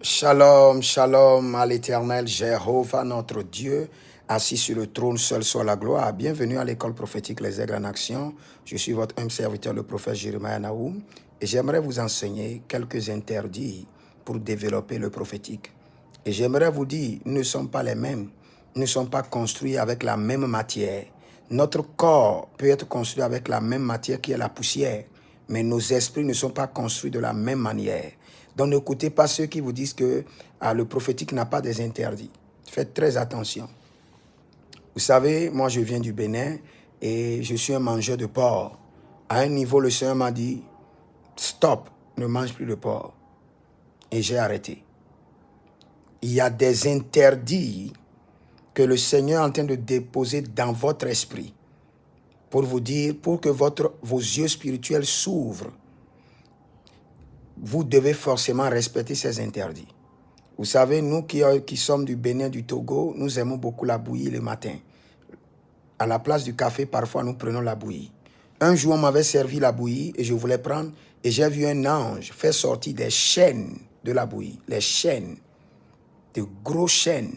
Shalom, shalom à l'Éternel, Jéhovah notre Dieu, assis sur le trône, seul soit la gloire. Bienvenue à l'école prophétique Les Aigles en Action. Je suis votre humble serviteur, le prophète Jérémie Naoum, et j'aimerais vous enseigner quelques interdits pour développer le prophétique. Et j'aimerais vous dire, nous ne sommes pas les mêmes, nous ne sommes pas construits avec la même matière. Notre corps peut être construit avec la même matière qui est la poussière, mais nos esprits ne sont pas construits de la même manière. Donc n'écoutez pas ceux qui vous disent que le prophétique n'a pas des interdits. Faites très attention. Vous savez, moi je viens du Bénin et je suis un mangeur de porc. À un niveau, le Seigneur m'a dit, stop, ne mange plus de porc. Et j'ai arrêté. Il y a des interdits que le Seigneur est en train de déposer dans votre esprit pour vous dire, pour que vos yeux spirituels s'ouvrent. Vous devez forcément respecter ces interdits. Vous savez, nous qui sommes du Bénin, du Togo, nous aimons beaucoup la bouillie le matin. À la place du café, parfois, nous prenons la bouillie. Un jour, on m'avait servi la bouillie et je voulais prendre, et j'ai vu un ange faire sortir des chaînes de la bouillie, les chaînes, de gros chaînes.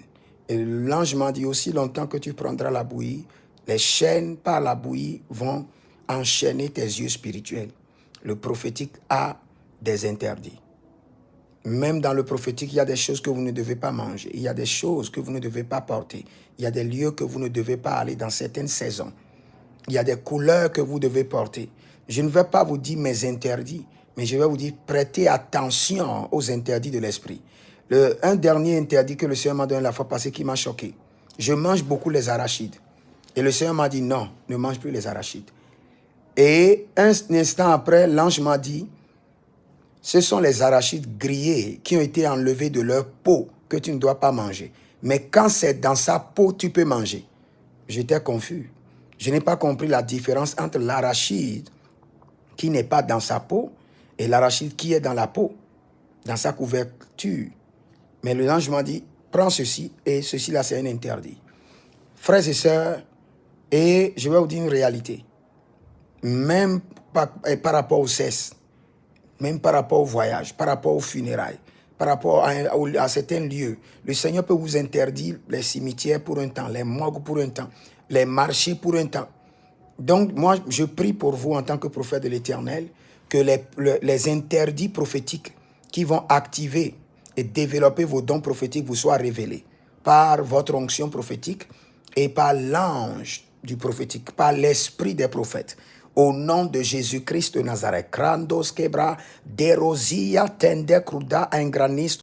Et l'ange m'a dit, aussi longtemps que tu prendras la bouillie, les chaînes par la bouillie vont enchaîner tes yeux spirituels. Le prophétique a des interdits. Même dans le prophétique, il y a des choses que vous ne devez pas manger. Il y a des choses que vous ne devez pas porter. Il y a des lieux que vous ne devez pas aller dans certaines saisons. Il y a des couleurs que vous devez porter. Je ne vais pas vous dire mes interdits, mais je vais vous dire prêtez attention aux interdits de l'esprit. Un dernier interdit que le Seigneur m'a donné la fois passée qui m'a choqué. Je mange beaucoup les arachides. Et le Seigneur m'a dit non, ne mange plus les arachides. Et un instant après, l'ange m'a dit, ce sont les arachides grillés qui ont été enlevés de leur peau que tu ne dois pas manger. Mais quand c'est dans sa peau, tu peux manger. J'étais confus. Je n'ai pas compris la différence entre l'arachide qui n'est pas dans sa peau et l'arachide qui est dans la peau, dans sa couverture. Mais le ange m'a dit, prends ceci et ceci là c'est un interdit. Frères et sœurs, et je vais vous dire une réalité. Même par rapport au cesse, même par rapport au voyage, par rapport aux funérailles, par rapport à certains lieux, le Seigneur peut vous interdire les cimetières pour un temps, les morgues pour un temps, les marchés pour un temps. Donc, moi, je prie pour vous en tant que prophète de l'Éternel que les interdits prophétiques qui vont activer et développer vos dons prophétiques vous soient révélés par votre onction prophétique et par l'ange du prophétique, par l'esprit des prophètes. Au nom de Jésus-Christ de Nazareth, Krandos Kebra, Derosia, Tende Kruda, Ingranis,